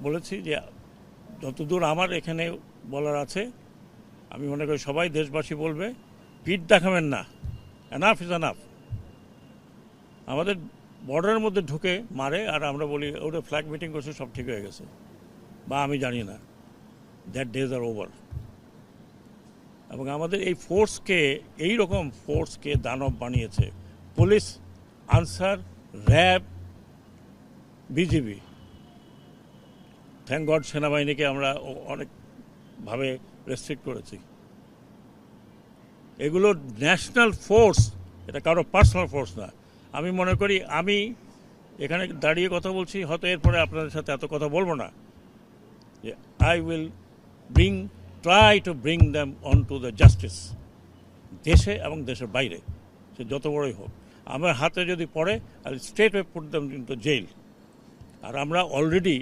বলেছি যে যতদূর আমার এখানে বলার আছে, আমি মনে করি সবাই দেশবাসী বলবে পিঠ দেখাবেন না, এনাফ ইজ এনাফ। আমাদের বর্ডারের মধ্যে ঢুকে মারে আর আমরা বলি ওটা ফ্ল্যাগ মিটিং করছে, সব ঠিক হয়ে গেছে, বা আমি জানি না। That days are over. এবং আমাদের এই ফোর্সকে, এই রকম ফোর্সকে দানব বানিয়েছে police, Ansar, RAB, BGB. Thank God সেনাবাহিনীকে আমরা অনেকভাবে রেস্ট্রিক্ট করেছি। এগুলো ন্যাশনাল ফোর্স, এটা কারো পার্সোনাল ফোর্স না। আমি মনে করি আমি এখানে দাঁড়িয়ে কথা বলছি, হয়তো এরপরে আপনাদের সাথে এত কথা বলবো না, যে I will try to bring them on to the justice, দেশে এবং দেশের বাইরে, সে যত বড়ই হোক। আমার হাতে যদি পড়ে, I straight way put them into jail. আর আমরা অলরেডি